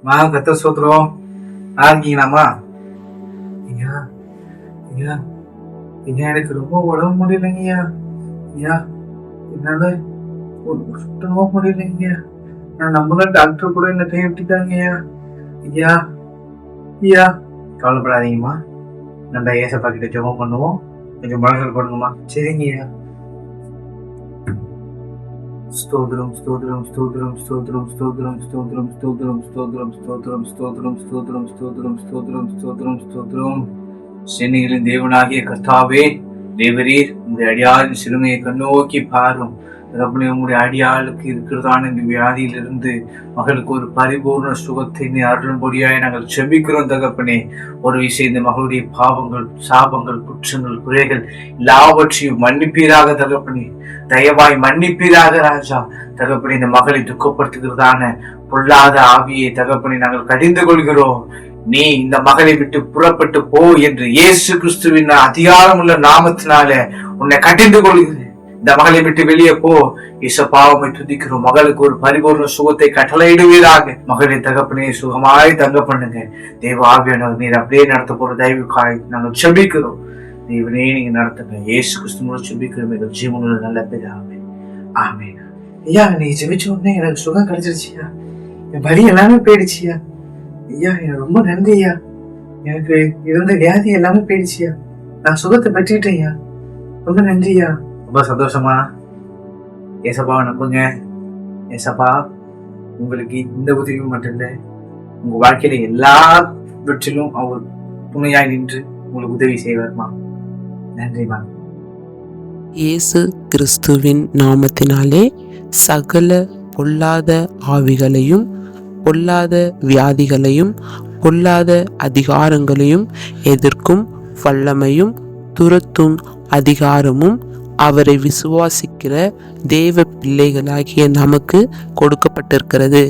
கத்த சோத்திரம். நல்லா இருக்கீங்களாம்மா? ஐயா ஐயா ஐயா எனக்கு ரொம்ப உடம்பு முடியலைங்கய்யா. ஐயா என்னால ஒரு சுத்தமா முடியலைங்கய்யா. நான் நம்மள டாக்டர் கூட என்ன கைவிட்டுட்டாங்கய்யா. ஐயா ஐயா கவலைப்படாதீங்கம்மா. நம்ம ஏசப்பா கிட்ட ஜெபம் பண்ணுவோம். கொஞ்சம் முழங்கல் பண்ணுங்கம்மா. சரிங்கய்யா. ஸ்தோத்திரம் ஸ்தோத்திரம் ஸ்தோத்திரம் ஸ்தோத்திரம் ஸ்தோத்திரம் ஸ்தோத்திரம் ஸ்தோத்திரம் ஸ்தோத்திரம் ஸ்தோத்திரம் ஸ்தோத்திரம் ஸ்தோத்திரம் ஸ்தோத்திரம் ஸ்தோத்திரம் ஸ்தோத்திரம் ஸ்தோத்திரம். சென்னைகளின் தேவனாகிய கர்த்தாவே, தேவரீர் உங்களுடைய அடியாரின் சிறுமையை கண்ணோக்கி பாரும். தகப்பனே, உங்களுடைய அடியாளுக்கு இருக்கிறதான இந்த வியாதியிலிருந்து மகளுக்கு ஒரு பரிபூர்ண சுகத்தை அருளும்படியாய் நாங்கள் செபிக்கிறோம். தகப்பனே, ஒரு விஷயம், இந்த மகளுடைய பாவங்கள், சாபங்கள், குற்றங்கள், குறைகள் எல்லாவற்றையும் மன்னிப்பீராக தகப்பனே. தயவாய் மன்னிப்பீராக ராஜா. தகப்பனே, இந்த மகளை துக்கப்படுத்துகிறதான பொல்லாத ஆவியை தகப்பனே நாங்கள் கடிந்து கொள்கிறோம். நீ இந்த மகளை விட்டு புறப்பட்டு போ என்று இயேசு கிறிஸ்துவின் அதிகாரமுள்ள நாமத்தினால உன்னை கடிந்து கொள்கிறேன். இந்த மகளை விட்டு வெளியே போ. இயேசுவை துதிக்கிறோம். மகளுக்கு ஒரு பரிபூர்ண சுகத்தை கட்டளையிடுவீராக. மகளை தகப்பனே சுகமாய் தங்க பண்ணுங்க. தேவ ஆவியானவர் நீர் அப்படியே நடத்த போற தயவுக்காய் நாங்கள் செபிக்கிறோம். தேவனே, நீங்க நடத்துங்க. இயேசு கிறிஸ்துவோட செபிக்கிறோம் எங்கள் ஜீவனுள்ள நல்ல பிதாவே. ஆமென். ஐயா, நீ ஜெபிச்ச உடனே எனக்கு சுகம் கிடைச்சிருச்சியா. என் வலி எல்லாமே போயிடுச்சியா. ஐயா, எனக்கு ரொம்ப நன்றி ஐயா. எனக்கு இருந்த வியாதி எல்லாமே போயிடுச்சியா. நான் சுகத்தை பெற்றுக்கிட்டேன் ஐயா. ரொம்ப நன்றியா. ரொம்ப சந்தோஷமா. ஏசப்பாவை நம்புங்க. ஏசப்பா உங்களுக்கு இந்த உதவியும் மட்டும் இல்லை, உங்க வாழ்க்கையில எல்லாவற்றிலும் அவர் துணையாய் நின்று உங்களுக்கு உதவி செய்வார்மா. நன்றிமா. இயேசு கிறிஸ்துவின் நாமத்தினாலே சகல பொல்லாத ஆவிகளையும், பொல்லாத வியாதிகளையும், பொல்லாத அதிகாரங்களையும் எதிர்க்கும் வல்லமையும் துரத்தும் அதிகாரமும் அவரை விசுவாசிக்கிற தேவ பிள்ளைகளாகிய நமக்கு கொடுக்கப்பட்டிருக்கிறது.